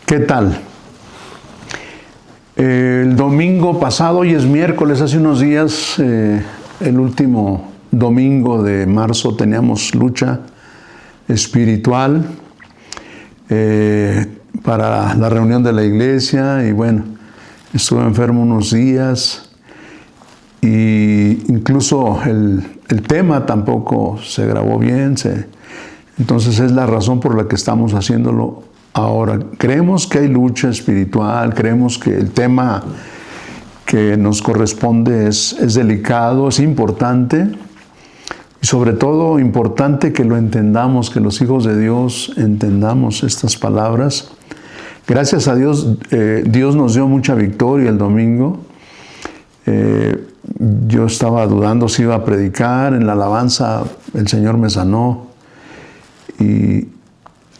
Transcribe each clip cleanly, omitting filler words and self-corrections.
¿Qué tal? El domingo pasado, hoy es miércoles, hace unos días, el último domingo de marzo, teníamos lucha espiritual para la reunión de la iglesia y bueno, estuve enfermo unos días y incluso el tema tampoco se grabó bien, entonces es la razón por la que estamos haciéndolo ahora. Creemos que hay lucha espiritual, creemos que el tema que nos corresponde es delicado, es importante y sobre todo importante que lo entendamos, que los hijos de Dios entendamos estas palabras. Gracias a Dios, Dios nos dio mucha victoria el domingo. Yo estaba dudando si iba a predicar, en la alabanza el Señor me sanó y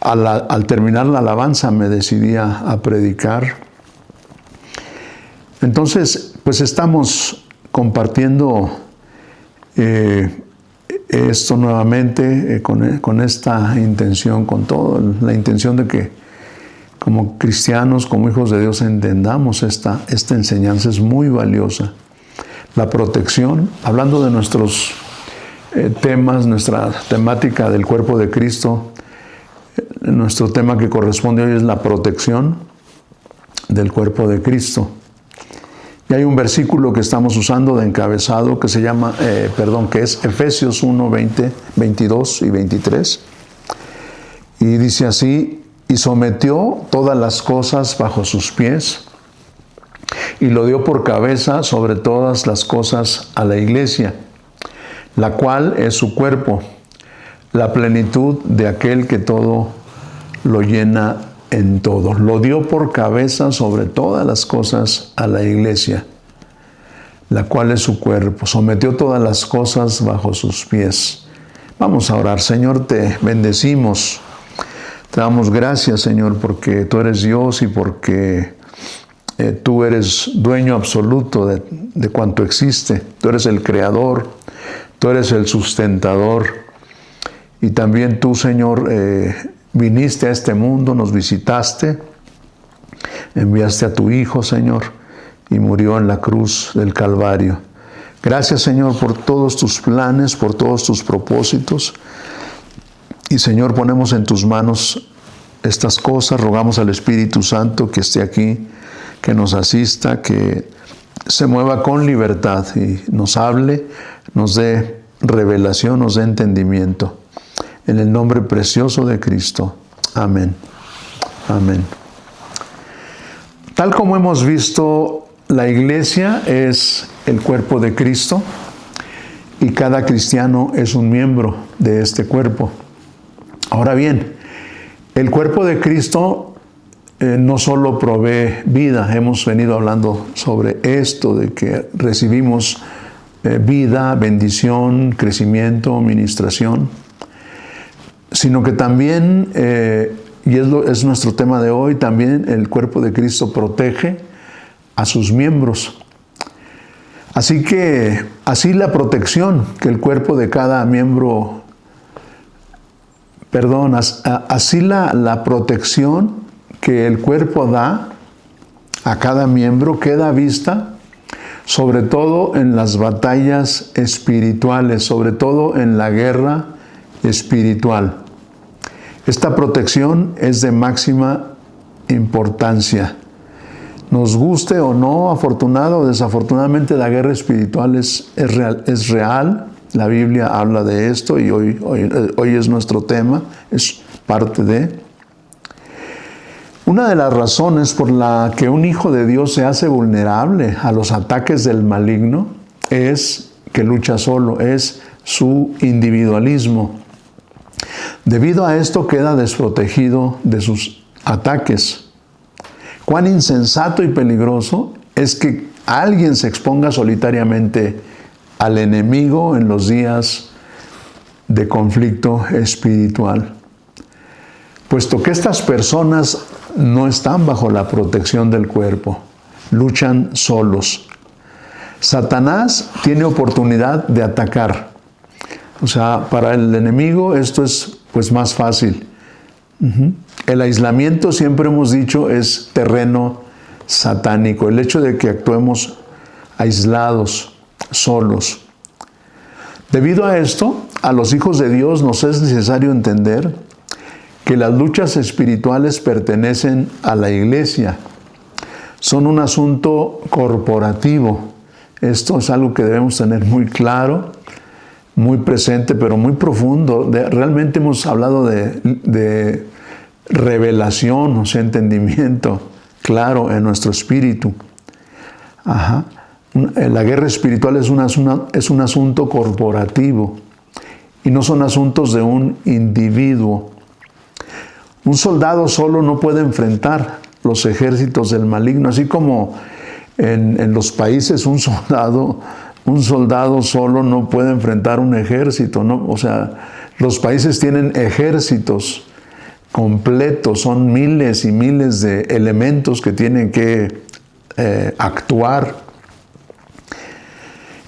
al terminar la alabanza me decidí a predicar. Entonces, pues estamos compartiendo esto nuevamente con esta intención, con toda la intención de que como cristianos, como hijos de Dios, entendamos esta enseñanza. Es muy valiosa. La protección, hablando de nuestros temas, nuestra temática del cuerpo de Cristo, nuestro tema que corresponde hoy es la protección del cuerpo de Cristo. Y hay un versículo que estamos usando de encabezado que se llama, que es Efesios 1, 20, 22 y 23. Y dice así: y sometió todas las cosas bajo sus pies y lo dio por cabeza sobre todas las cosas a la iglesia, la cual es su cuerpo, la plenitud de aquel que todo lo llena en todo. Lo dio por cabeza sobre todas las cosas a la iglesia, la cual es su cuerpo. Sometió todas las cosas bajo sus pies. Vamos a orar. Señor, te bendecimos. Te damos gracias, Señor, porque tú eres Dios y porque tú eres dueño absoluto de cuanto existe. Tú eres el creador, tú eres el sustentador. Y también tú, Señor, viniste a este mundo, nos visitaste, enviaste a tu Hijo, Señor, y murió en la cruz del Calvario. Gracias, Señor, por todos tus planes, por todos tus propósitos. Y, Señor, ponemos en tus manos estas cosas, rogamos al Espíritu Santo que esté aquí, que nos asista, que se mueva con libertad y nos hable, nos dé revelación, nos dé entendimiento. En el nombre precioso de Cristo. Amén. Amén. Tal como hemos visto, la iglesia es el cuerpo de Cristo y cada cristiano es un miembro de este cuerpo. Ahora bien, el cuerpo de Cristo no solo provee vida, hemos venido hablando sobre esto, de que recibimos vida, bendición, crecimiento, ministración, sino que también, y es nuestro tema de hoy, también el cuerpo de Cristo protege a sus miembros. Así la protección que el cuerpo de cada miembro, la protección que el cuerpo da a cada miembro queda vista sobre todo en las batallas espirituales, sobre todo en la guerra espiritual. Esta protección es de máxima importancia. Nos guste o no, afortunado o desafortunadamente, la guerra espiritual es real. La Biblia habla de esto y hoy es nuestro tema, es parte de. Una de las razones por la que un hijo de Dios se hace vulnerable a los ataques del maligno es que lucha solo, es su individualismo. Debido a esto queda desprotegido de sus ataques. Cuán insensato y peligroso es que alguien se exponga solitariamente al enemigo en los días de conflicto espiritual, puesto que estas personas no están bajo la protección del cuerpo, luchan solos. Satanás tiene oportunidad de atacar. O sea, para el enemigo esto es más fácil. El aislamiento, siempre hemos dicho, es terreno satánico. El hecho de que actuemos aislados, solos. Debido a esto, a los hijos de Dios nos es necesario entender que las luchas espirituales pertenecen a la iglesia. Son un asunto corporativo. Esto es algo que debemos tener muy claro, muy presente, pero muy profundo. Realmente hemos hablado de revelación, o sea, entendimiento claro en nuestro espíritu. La guerra espiritual es un asunto corporativo y no son asuntos de un individuo. Un soldado solo no puede enfrentar los ejércitos del maligno, así como en los países un soldado solo no puede enfrentar un ejército, ¿no? O sea, los países tienen ejércitos completos, son miles y miles de elementos que tienen que actuar.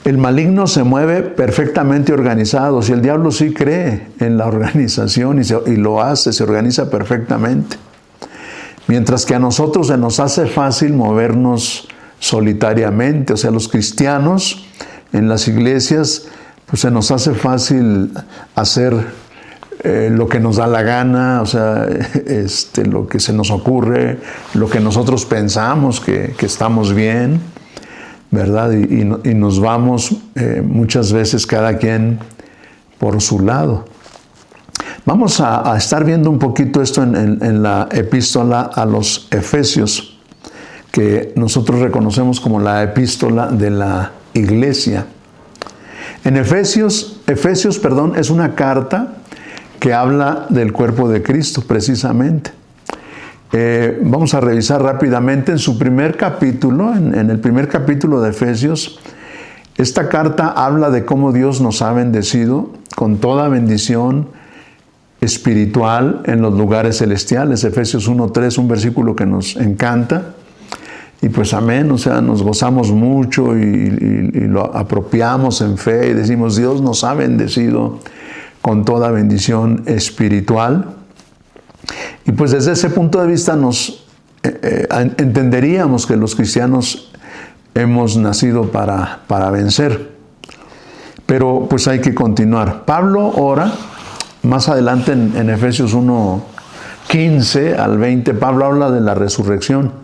El maligno se mueve perfectamente organizado. Si el diablo sí cree en la organización y lo hace, se organiza perfectamente. Mientras que a nosotros se nos hace fácil movernos solitariamente. O sea, los cristianos en las iglesias, pues se nos hace fácil hacer lo que nos da la gana, o sea, lo que se nos ocurre, lo que nosotros pensamos que estamos bien, ¿verdad? Y nos vamos muchas veces cada quien por su lado. Vamos a estar viendo un poquito esto en la epístola a los Efesios, que nosotros reconocemos como la epístola de la iglesia. En Efesios, es una carta que habla del cuerpo de Cristo, precisamente. Vamos a revisar rápidamente en su primer capítulo, en el primer capítulo de Efesios. Esta carta habla de cómo Dios nos ha bendecido con toda bendición espiritual en los lugares celestiales. Efesios 1:3, un versículo que nos encanta. Y pues amén, o sea, nos gozamos mucho y lo apropiamos en fe y decimos, Dios nos ha bendecido con toda bendición espiritual. Y pues desde ese punto de vista entenderíamos que los cristianos hemos nacido para vencer. Pero pues hay que continuar. Pablo ora, más adelante en Efesios 1:15 al 20, Pablo habla de la resurrección.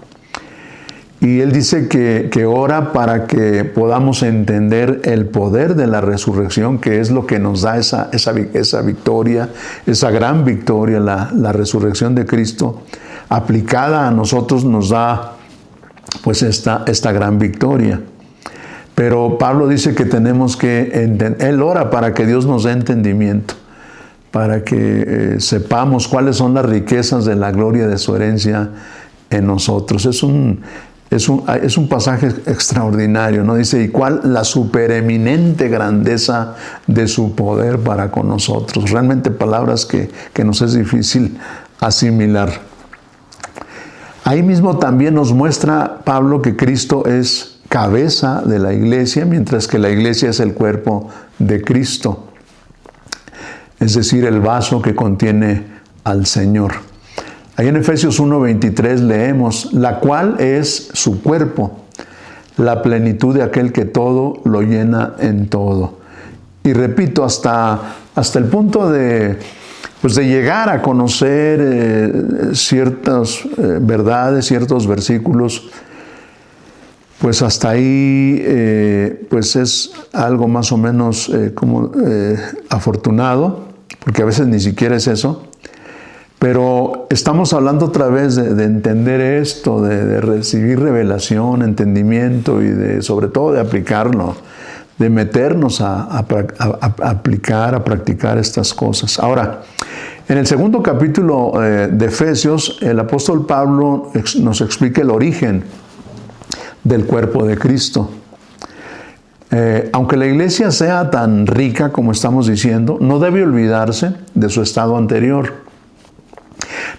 Y él dice que ora para que podamos entender el poder de la resurrección, que es lo que nos da esa victoria, esa gran victoria, la resurrección de Cristo, aplicada a nosotros nos da pues esta gran victoria. Pero Pablo dice que tenemos que entender, él ora para que Dios nos dé entendimiento, para que sepamos cuáles son las riquezas de la gloria de su herencia en nosotros. Es un pasaje extraordinario, ¿no? Dice, ¿y cuál la supereminente grandeza de su poder para con nosotros? Realmente palabras que nos es difícil asimilar. Ahí mismo también nos muestra Pablo que Cristo es cabeza de la iglesia, mientras que la iglesia es el cuerpo de Cristo. Es decir, el vaso que contiene al Señor. Ahí en Efesios 1:23 leemos, la cual es su cuerpo, la plenitud de aquel que todo lo llena en todo. Y repito, hasta el punto de llegar a conocer ciertas verdades, ciertos versículos, pues hasta ahí pues es algo más o menos afortunado, porque a veces ni siquiera es eso. Pero estamos hablando otra vez de entender esto, de recibir revelación, entendimiento y sobre todo de aplicarlo, de meternos a aplicar, a practicar estas cosas. Ahora, en el segundo capítulo de Efesios, el apóstol Pablo nos explica el origen del cuerpo de Cristo. Aunque la iglesia sea tan rica como estamos diciendo, no debe olvidarse de su estado anterior.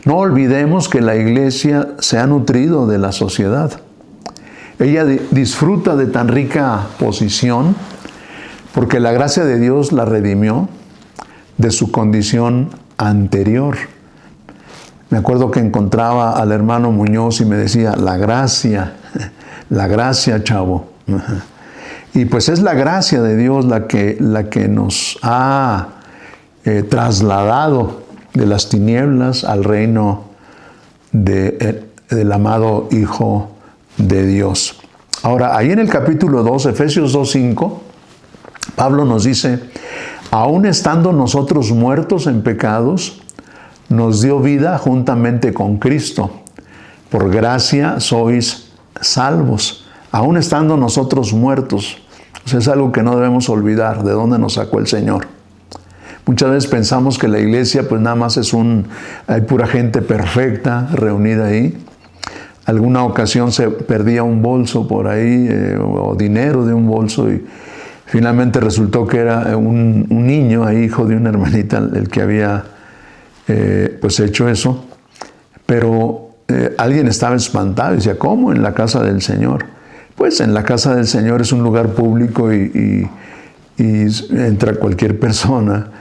No olvidemos que la iglesia se ha nutrido de la sociedad. Ella disfruta de tan rica posición porque la gracia de Dios la redimió de su condición anterior. Me acuerdo que encontraba al hermano Muñoz y me decía, la gracia, chavo. Y pues es la gracia de Dios la que nos ha trasladado de las tinieblas al reino del amado Hijo de Dios. Ahora, ahí en el capítulo 2, Efesios 2:5, Pablo nos dice, aun estando nosotros muertos en pecados, nos dio vida juntamente con Cristo. Por gracia sois salvos, aun estando nosotros muertos. O sea, es algo que no debemos olvidar, de dónde nos sacó el Señor. Muchas veces pensamos que la iglesia pues nada más hay pura gente perfecta reunida ahí. Alguna ocasión se perdía un bolso por ahí o dinero de un bolso y finalmente resultó que era un niño, ahí, hijo de una hermanita, el que había pues hecho eso. Pero alguien estaba espantado y decía, ¿cómo? En la casa del Señor. Pues en la casa del Señor es un lugar público y entra cualquier persona.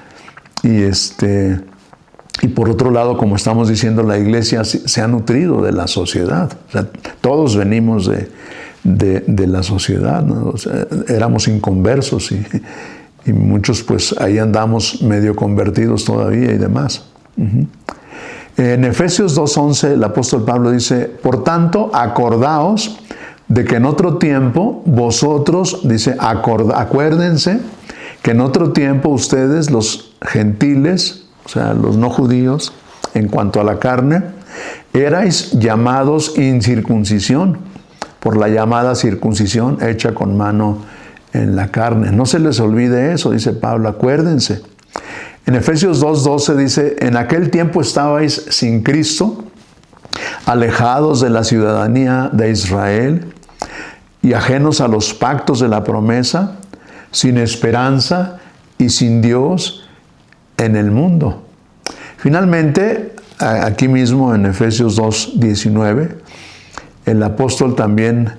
Y por otro lado, como estamos diciendo, la iglesia se ha nutrido de la sociedad. O sea, todos venimos de la sociedad, ¿no? O sea, éramos inconversos y muchos pues ahí andamos medio convertidos todavía y demás. En Efesios 2:11 el apóstol Pablo dice, por tanto, acordaos de que en otro tiempo vosotros, dice, acuérdense que en otro tiempo ustedes, los gentiles, o sea, los no judíos, en cuanto a la carne, erais llamados incircuncisión, por la llamada circuncisión hecha con mano en la carne. No se les olvide eso, dice Pablo, acuérdense. En Efesios 2:12 dice, en aquel tiempo estabais sin Cristo, alejados de la ciudadanía de Israel y ajenos a los pactos de la promesa, sin esperanza y sin Dios en el mundo. Finalmente, aquí mismo en Efesios 2:19, el apóstol también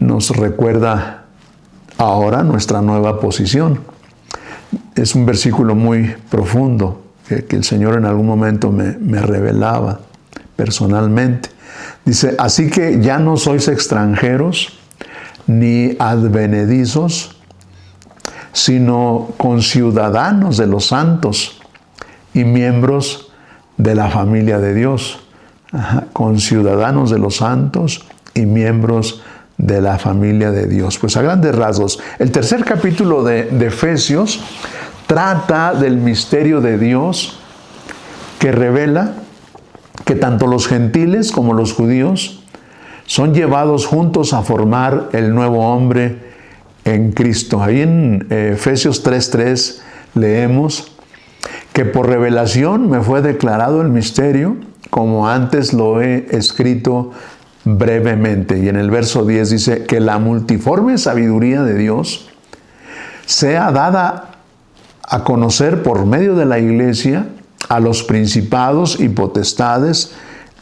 nos recuerda ahora nuestra nueva posición. Es un versículo muy profundo que el Señor en algún momento me revelaba personalmente. Dice, así que ya no sois extranjeros ni advenedizos, sino conciudadanos de los santos y miembros de la familia de Dios. Conciudadanos de los santos y miembros de la familia de Dios. Pues a grandes rasgos, el tercer capítulo de Efesios trata del misterio de Dios que revela que tanto los gentiles como los judíos son llevados juntos a formar el nuevo hombre en Cristo. Ahí en Efesios 3:3 leemos que por revelación me fue declarado el misterio, como antes lo he escrito brevemente. Y en el verso 10 dice que la multiforme sabiduría de Dios sea dada a conocer por medio de la iglesia a los principados y potestades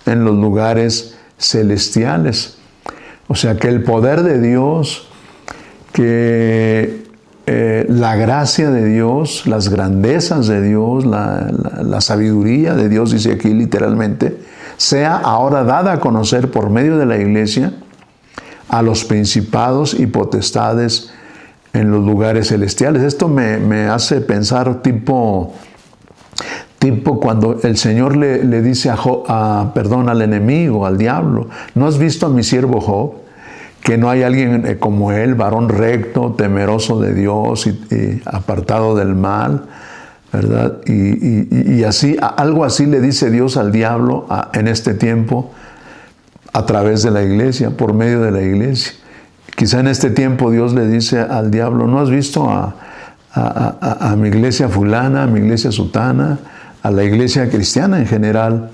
en los lugares celestiales. O sea, que el poder de Dios, que la gracia de Dios, las grandezas de Dios, la sabiduría de Dios, dice aquí literalmente, sea ahora dada a conocer por medio de la iglesia a los principados y potestades en los lugares celestiales. Esto me hace pensar tipo cuando el Señor le dice al enemigo, al diablo, ¿no has visto a mi siervo Job? Que no hay alguien como él, varón recto, temeroso de Dios y apartado del mal, ¿verdad? Y así, algo así le dice Dios al diablo en este tiempo a través de la iglesia, por medio de la iglesia. Quizá en este tiempo Dios le dice al diablo, ¿no has visto a mi iglesia fulana, a mi iglesia sutana, a la iglesia cristiana en general,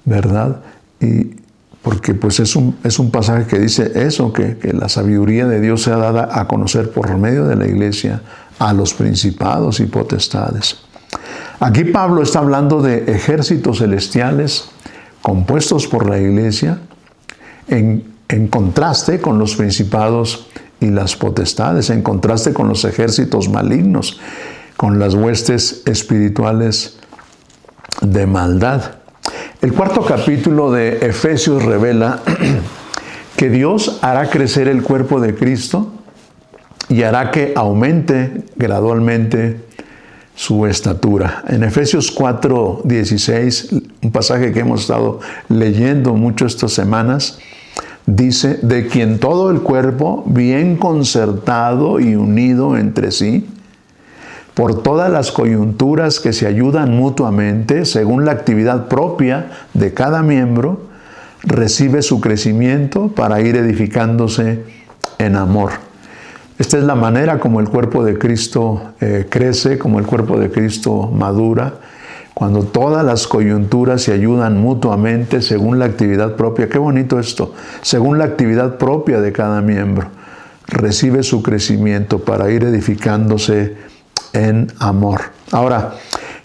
¿verdad? Y porque pues es un pasaje que dice eso, que la sabiduría de Dios sea dada a conocer por medio de la iglesia a los principados y potestades. Aquí Pablo está hablando de ejércitos celestiales compuestos por la iglesia en contraste con los principados y las potestades, en contraste con los ejércitos malignos, con las huestes espirituales de maldad. El cuarto capítulo de Efesios revela que Dios hará crecer el cuerpo de Cristo y hará que aumente gradualmente su estatura. En Efesios 4:16, un pasaje que hemos estado leyendo mucho estas semanas, dice, de quien todo el cuerpo, bien concertado y unido entre sí, por todas las coyunturas que se ayudan mutuamente, según la actividad propia de cada miembro, recibe su crecimiento para ir edificándose en amor. Esta es la manera como el cuerpo de Cristo crece, como el cuerpo de Cristo madura, cuando todas las coyunturas se ayudan mutuamente según la actividad propia. Qué bonito esto. Según la actividad propia de cada miembro, recibe su crecimiento para ir edificándose en amor. Ahora,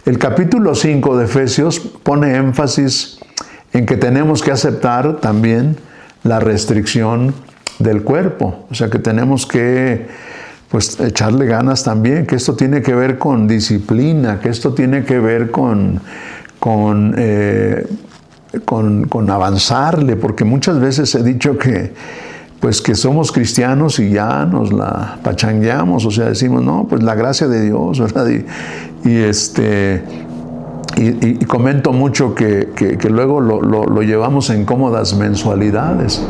el capítulo 5 de Efesios pone énfasis en que tenemos que aceptar también la restricción del cuerpo. O sea, que tenemos que echarle ganas también, que esto tiene que ver con disciplina, que esto tiene que ver con avanzarle, porque muchas veces he dicho que somos cristianos y ya nos la pachangueamos, o sea, decimos, no, pues la gracia de Dios, ¿verdad? Y comento mucho que luego lo llevamos en cómodas mensualidades.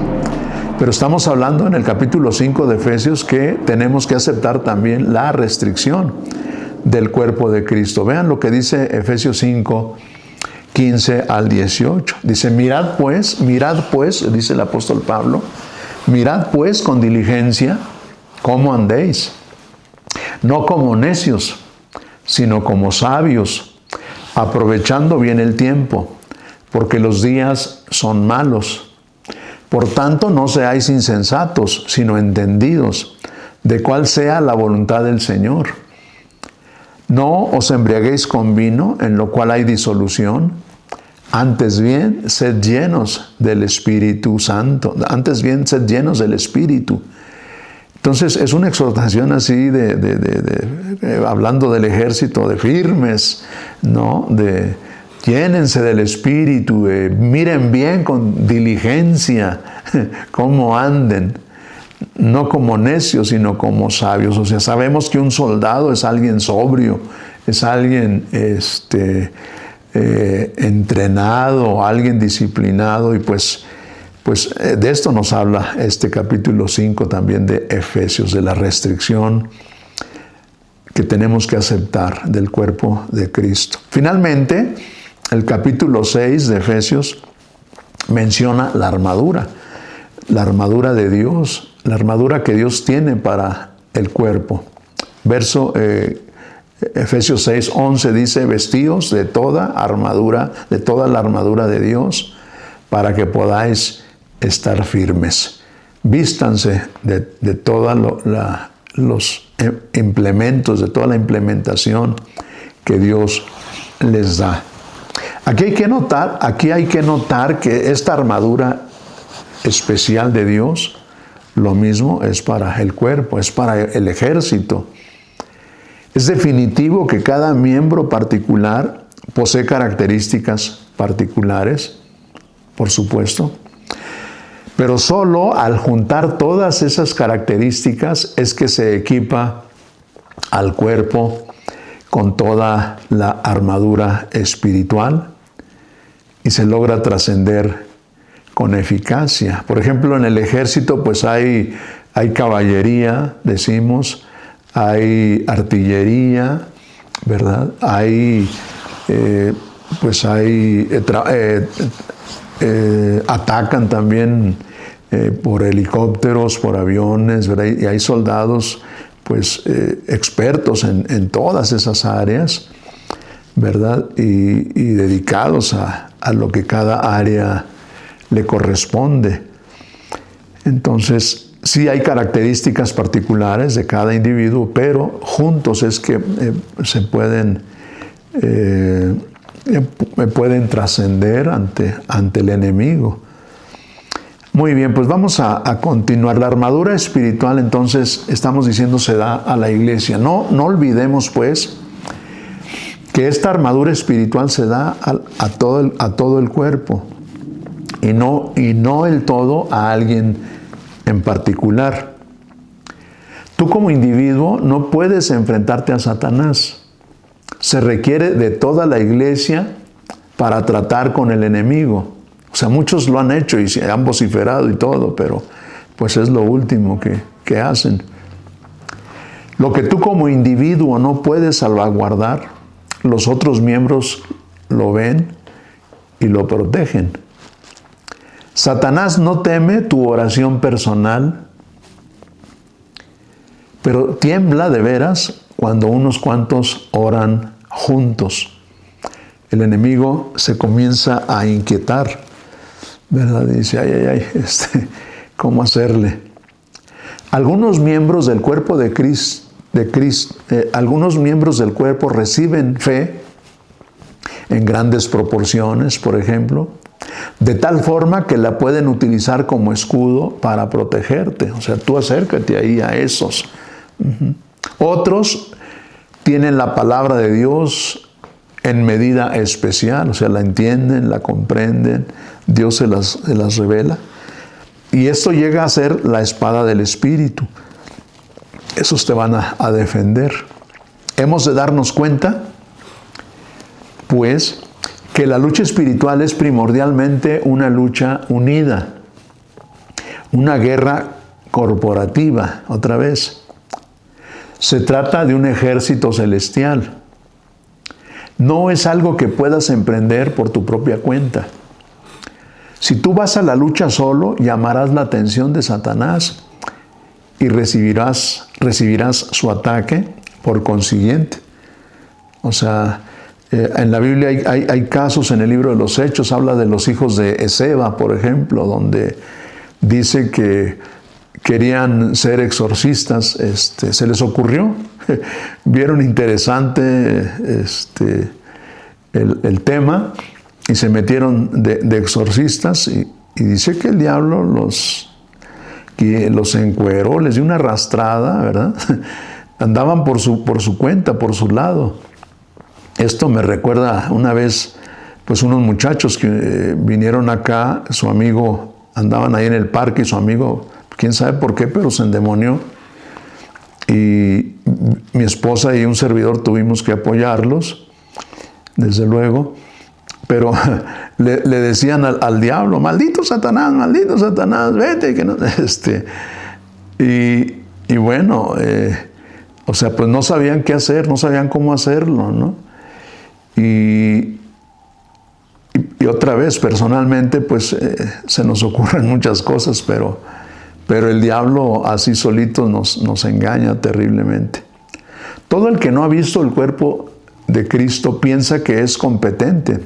Pero estamos hablando en el capítulo 5 de Efesios que tenemos que aceptar también la restricción del cuerpo de Cristo. Vean lo que dice Efesios 5, 15 al 18. Dice, mirad pues, dice el apóstol Pablo, mirad pues con diligencia cómo andéis, no como necios, sino como sabios, aprovechando bien el tiempo, porque los días son malos. Por tanto, no seáis insensatos, sino entendidos, de cuál sea la voluntad del Señor. No os embriaguéis con vino, en lo cual hay disolución. Antes bien, sed llenos del Espíritu Santo. Antes bien, sed llenos del Espíritu. Entonces, es una exhortación así hablando del ejército, de firmes, ¿no? Llénense del Espíritu, miren bien con diligencia cómo anden, no como necios, sino como sabios. O sea, sabemos que un soldado es alguien sobrio, es alguien entrenado, alguien disciplinado, y pues de esto nos habla este capítulo 5 también de Efesios, de la restricción que tenemos que aceptar del cuerpo de Cristo. Finalmente, el capítulo 6 de Efesios menciona la armadura de Dios, la armadura que Dios tiene para el cuerpo. Efesios 6, 11 dice, vestíos de toda la armadura de Dios, para que podáis estar firmes. Vístanse de todos los implementos, de toda la implementación que Dios les da. Aquí hay que notar que esta armadura especial de Dios, lo mismo es para el cuerpo, es para el ejército. Es definitivo que cada miembro particular posee características particulares, por supuesto, pero solo al juntar todas esas características es que se equipa al cuerpo con toda la armadura espiritual y se logra trascender con eficacia. Por ejemplo, en el ejército pues hay caballería, decimos, hay artillería, ¿verdad? Atacan también por helicópteros, por aviones, ¿verdad? Y hay soldados expertos en todas esas áreas, ¿verdad? Y dedicados a lo que cada área le corresponde. Entonces, sí hay características particulares de cada individuo, pero juntos es que pueden trascender ante el enemigo. Muy bien, pues vamos a continuar. La armadura espiritual, entonces, estamos diciendo, se da a la iglesia. No olvidemos, pues, que esta armadura espiritual se da a todo el cuerpo y no el todo a alguien en particular. Tú como individuo no puedes enfrentarte a Satanás. Se requiere de toda la iglesia para tratar con el enemigo. O sea, muchos lo han hecho y se han vociferado y todo, pero pues es lo último que hacen. Lo que tú como individuo no puedes salvaguardar, los otros miembros lo ven y lo protegen. Satanás no teme tu oración personal, pero tiembla de veras cuando unos cuantos oran juntos. El enemigo se comienza a inquietar, ¿verdad? Dice, ay, ¿cómo hacerle? Algunos miembros del cuerpo de Cristo, algunos miembros del cuerpo reciben fe en grandes proporciones, por ejemplo, de tal forma que la pueden utilizar como escudo para protegerte. O sea, tú acércate ahí a esos. Otros tienen la palabra de Dios en medida especial, o sea, la entienden, la comprenden, Dios se las revela. Y esto llega a ser la espada del Espíritu. Esos te van a defender. Hemos de darnos cuenta, pues, que la lucha espiritual es primordialmente una lucha unida, una guerra corporativa, otra vez. Se trata de un ejército celestial. No es algo que puedas emprender por tu propia cuenta. Si tú vas a la lucha solo, llamarás la atención de Satanás y recibirás su ataque por consiguiente. O sea, en la Biblia hay casos, en el libro de los Hechos, habla de los hijos de Esceva, por ejemplo, donde dice que querían ser exorcistas, se les ocurrió, vieron interesante el tema y se metieron de exorcistas y dice que el diablo los encueró, les dio una arrastrada, ¿verdad? Andaban por su cuenta, por su lado. Esto me recuerda una vez, pues unos muchachos que vinieron acá, su amigo, andaban ahí en el parque y su amigo, quién sabe por qué, pero se endemonió. Y mi esposa y un servidor tuvimos que apoyarlos, desde luego. Pero le decían al diablo, maldito Satanás, vete. Que no, y bueno, o sea, pues no sabían qué hacer, no sabían cómo hacerlo, ¿no? Y otra vez, personalmente, pues se nos ocurren muchas cosas, pero el diablo así solito nos engaña terriblemente. Todo el que no ha visto el cuerpo de Cristo piensa que es competente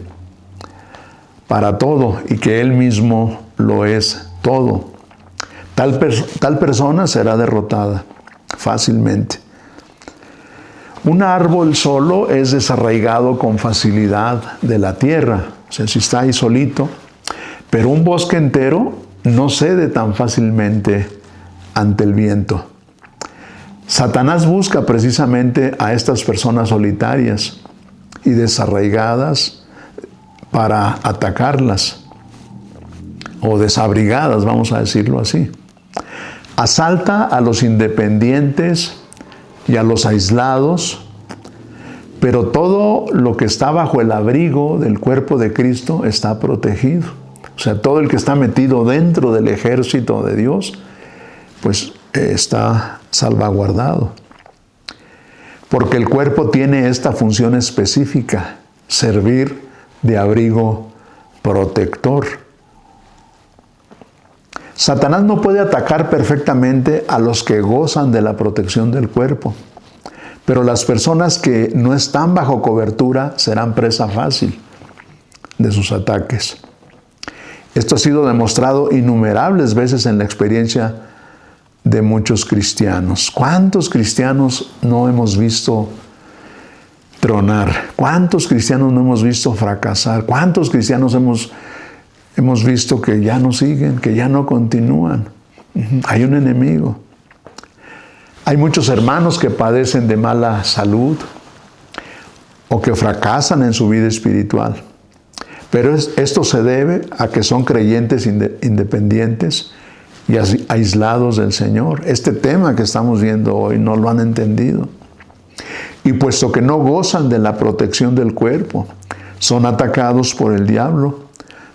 para todo y que Él mismo lo es todo. Tal persona será derrotada fácilmente. Un árbol solo es desarraigado con facilidad de la tierra, o sea, si está ahí solito, pero un bosque entero no cede tan fácilmente ante el viento. Satanás busca precisamente a estas personas solitarias y desarraigadas para atacarlas, o desabrigadas, vamos a decirlo así. Asalta a los independientes y a los aislados, pero todo lo que está bajo el abrigo del cuerpo de Cristo está protegido. O sea, todo el que está metido dentro del ejército de Dios, pues está salvaguardado. Porque el cuerpo tiene esta función específica, servir de abrigo protector. Satanás no puede atacar perfectamente a los que gozan de la protección del cuerpo, pero las personas que no están bajo cobertura serán presa fácil de sus ataques. Esto ha sido demostrado innumerables veces en la experiencia de muchos cristianos. ¿Cuántos cristianos no hemos visto tronar? ¿Cuántos cristianos no hemos visto fracasar? ¿Cuántos cristianos hemos visto que ya no siguen, que ya no continúan? Hay un enemigo. Hay muchos hermanos que padecen de mala salud. o que fracasan en su vida espiritual. Pero esto se debe a que son creyentes independientes y aislados del Señor. Este tema que estamos viendo hoy no lo han entendido. Y puesto que no gozan de la protección del cuerpo, son atacados por el diablo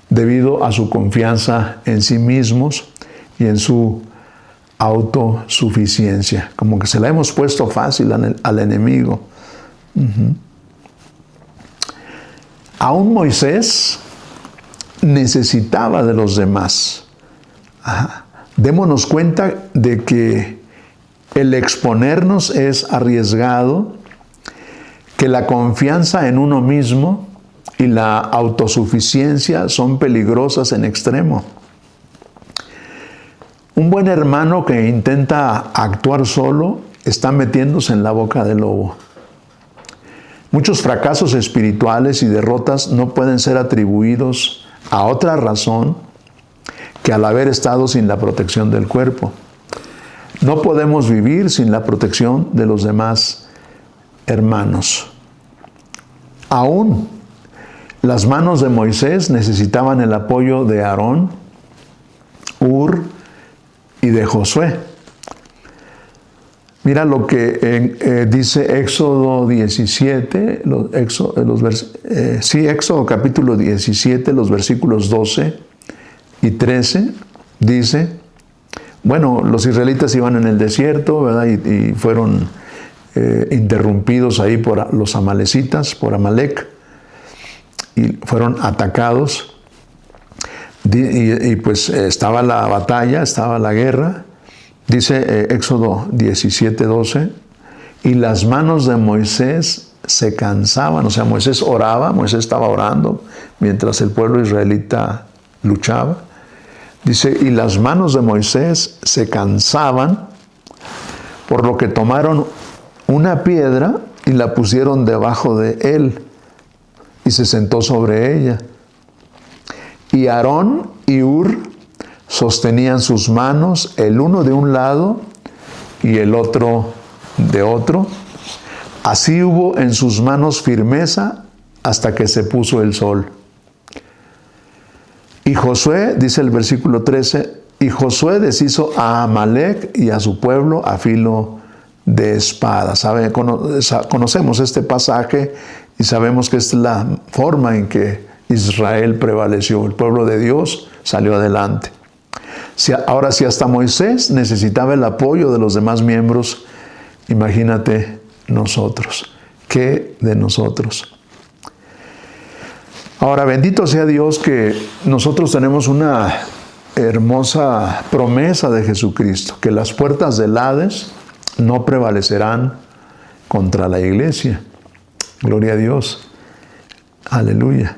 debido a su confianza en sí mismos y en su autosuficiencia. Como que se la hemos puesto fácil al enemigo. Aún Moisés necesitaba de los demás. Démonos cuenta de que el exponernos es arriesgado, que la confianza en uno mismo y la autosuficiencia son peligrosas en extremo. Un buen hermano que intenta actuar solo está metiéndose en la boca del lobo. Muchos fracasos espirituales y derrotas no pueden ser atribuidos a otra razón que al haber estado sin la protección del cuerpo. No podemos vivir sin la protección de los demás hermanos. Aún las manos de Moisés necesitaban el apoyo de Aarón, Hur y de Josué. Mira lo que dice Éxodo 17, Éxodo capítulo 17, los versículos 12 y 13, dice, bueno, los israelitas iban en el desierto, ¿verdad? Y fueron interrumpidos ahí por los amalecitas, por Amalec, y fueron atacados. Y pues estaba la batalla, estaba la guerra. Dice Éxodo 17, 12, y las manos de Moisés se cansaban. O sea, Moisés oraba, Moisés estaba orando mientras el pueblo israelita luchaba. Dice, y las manos de Moisés se cansaban, por lo que tomaron una piedra y la pusieron debajo de él, y se sentó sobre ella. Y Aarón y Hur sostenían sus manos, el uno de un lado y el otro de otro. Así hubo en sus manos firmeza hasta que se puso el sol. Y Josué, dice el versículo 13, y Josué deshizo a Amalec y a su pueblo a filo de espada. Conocemos este pasaje y sabemos que es la forma en que Israel prevaleció. El pueblo de Dios salió adelante. Ahora, si hasta Moisés necesitaba el apoyo de los demás miembros, imagínate nosotros. ¿Qué de nosotros? Ahora, bendito sea Dios que nosotros tenemos una hermosa promesa de Jesucristo, que las puertas del Hades no prevalecerán contra la iglesia. Gloria a Dios. Aleluya.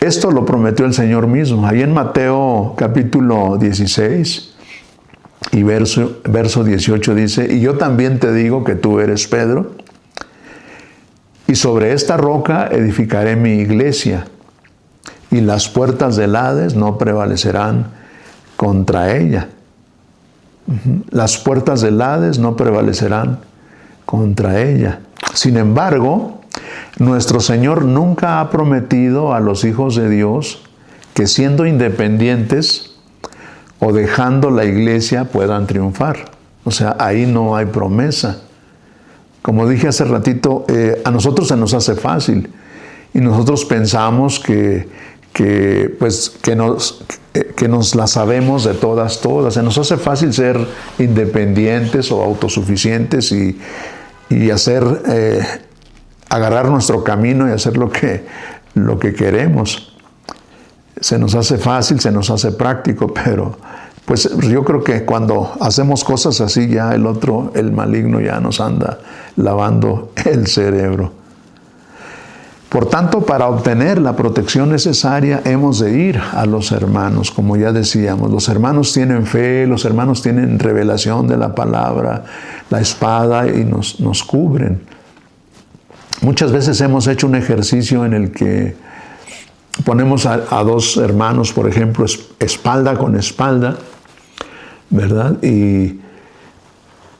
Esto lo prometió el Señor mismo. Ahí en Mateo capítulo 16 y verso 18 dice, y yo también te digo que tú eres Pedro, y sobre esta roca edificaré mi iglesia, y las puertas del Hades no prevalecerán contra ella. Las puertas del Hades no prevalecerán contra ella. Sin embargo, nuestro Señor nunca ha prometido a los hijos de Dios que siendo independientes o dejando la iglesia puedan triunfar. O sea, ahí no hay promesa. Como dije hace ratito, a nosotros se nos hace fácil y nosotros pensamos que nos la sabemos de todas. Se nos hace fácil ser independientes o autosuficientes y hacer... agarrar nuestro camino y hacer lo que queremos. Se nos hace fácil, se nos hace práctico, pero pues yo creo que cuando hacemos cosas así ya el maligno ya nos anda lavando el cerebro. Por tanto, para obtener la protección necesaria hemos de ir a los hermanos, como ya decíamos. Los hermanos tienen fe, los hermanos tienen revelación de la palabra, la espada y nos cubren. Muchas veces hemos hecho un ejercicio en el que ponemos a dos hermanos, por ejemplo, espalda con espalda, ¿verdad? Y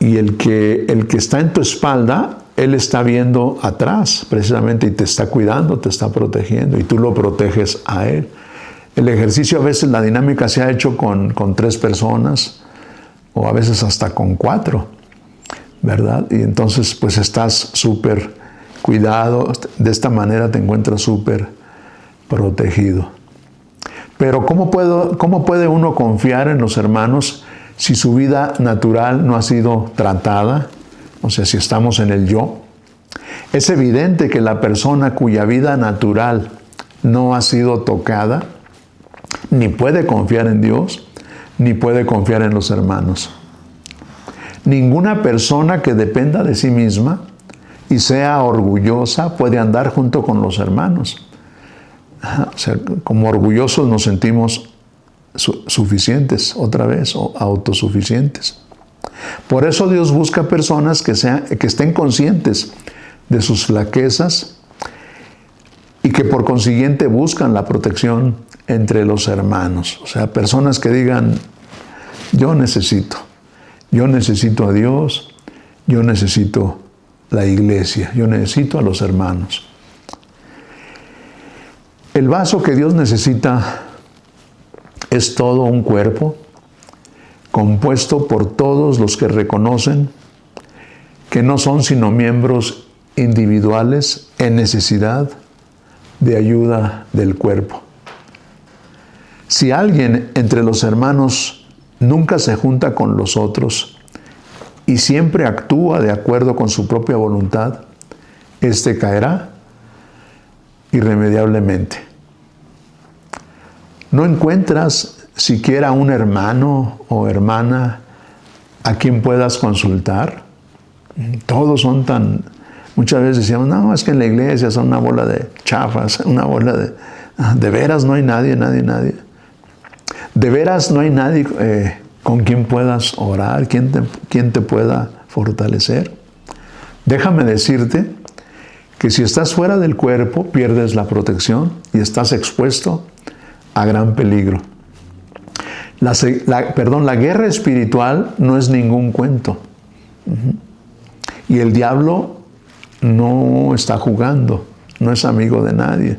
Y el que está en tu espalda, Él está viendo atrás, precisamente, y te está cuidando, te está protegiendo, y tú lo proteges a Él. El ejercicio, a veces la dinámica se ha hecho con 3 personas, o a veces hasta con 4, ¿verdad? Y entonces, pues estás súper cuidado, de esta manera te encuentras súper protegido. Pero ¿cómo puede uno confiar en los hermanos si su vida natural no ha sido tratada? O sea, si estamos en el yo. Es evidente que la persona cuya vida natural no ha sido tocada, ni puede confiar en Dios, ni puede confiar en los hermanos. Ninguna persona que dependa de sí misma y sea orgullosa puede andar junto con los hermanos. O sea, como orgullosos nos sentimos suficientes, otra vez, o autosuficientes. Por eso Dios busca personas que estén conscientes de sus flaquezas y que por consiguiente buscan la protección entre los hermanos. O sea, personas que digan, yo necesito a Dios, yo necesito la iglesia, yo necesito a los hermanos. El vaso que Dios necesita es todo un cuerpo compuesto por todos los que reconocen que no son sino miembros individuales en necesidad de ayuda del cuerpo. Si alguien entre los hermanos nunca se junta con los otros y siempre actúa de acuerdo con su propia voluntad, éste caerá irremediablemente. ¿No encuentras siquiera un hermano o hermana a quien puedas consultar? Todos son tan... Muchas veces decíamos, no, es que en la iglesia son una bola de chafas, una bola de... De veras no hay nadie. De veras no hay nadie con quien puedas orar, quien te pueda fortalecer. Déjame decirte que si estás fuera del cuerpo, pierdes la protección y estás expuesto a gran peligro. La guerra espiritual no es ningún cuento. Y el diablo no está jugando, no es amigo de nadie.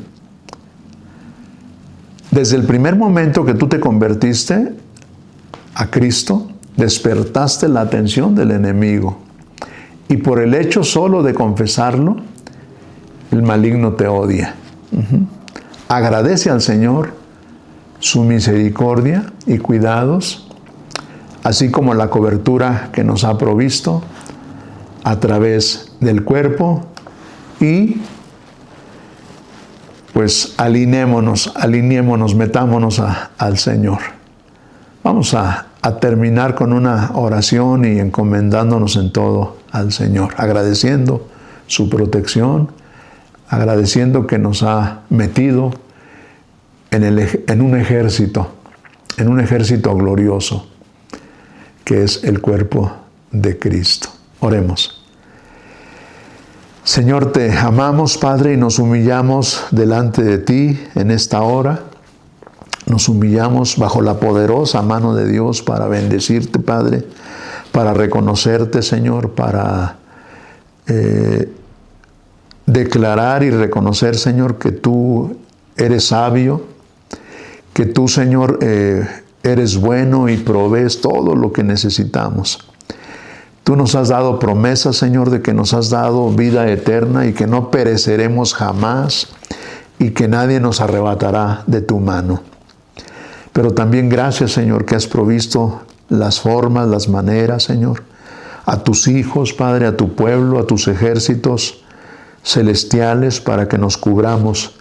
Desde el primer momento que tú te convertiste a Cristo, despertaste la atención del enemigo. Y por el hecho solo de confesarlo, el maligno te odia. Agradece al Señor su misericordia y cuidados, así como la cobertura que nos ha provisto a través del cuerpo, y pues alineémonos, metámonos al Señor. Vamos a terminar con una oración y encomendándonos en todo al Señor, agradeciendo su protección, agradeciendo que nos ha metido en un ejército glorioso, que es el cuerpo de Cristo. Oremos. Señor, te amamos, Padre, y nos humillamos delante de ti en esta hora. Nos humillamos bajo la poderosa mano de Dios para bendecirte, Padre, para reconocerte, Señor, para declarar y reconocer, Señor, que tú eres sabio, que tú, Señor, eres bueno y provees todo lo que necesitamos. Tú nos has dado promesas, Señor, de que nos has dado vida eterna y que no pereceremos jamás y que nadie nos arrebatará de tu mano. Pero también gracias, Señor, que has provisto las formas, las maneras, Señor, a tus hijos, Padre, a tu pueblo, a tus ejércitos celestiales para que nos cubramos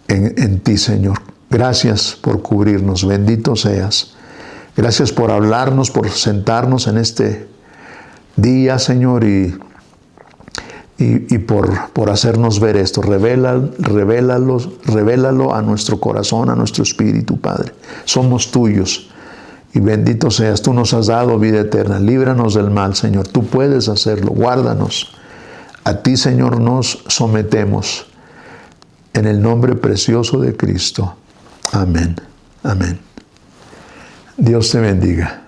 en ti, Señor. Gracias por cubrirnos, bendito seas. Gracias por hablarnos, por sentarnos en este día, Señor, y por hacernos ver esto. Revélalo a nuestro corazón, a nuestro espíritu, Padre. Somos tuyos y bendito seas. Tú nos has dado vida eterna. Líbranos del mal, Señor. Tú puedes hacerlo. Guárdanos. A ti, Señor, nos sometemos. En el nombre precioso de Cristo. Amén. Amén. Dios te bendiga.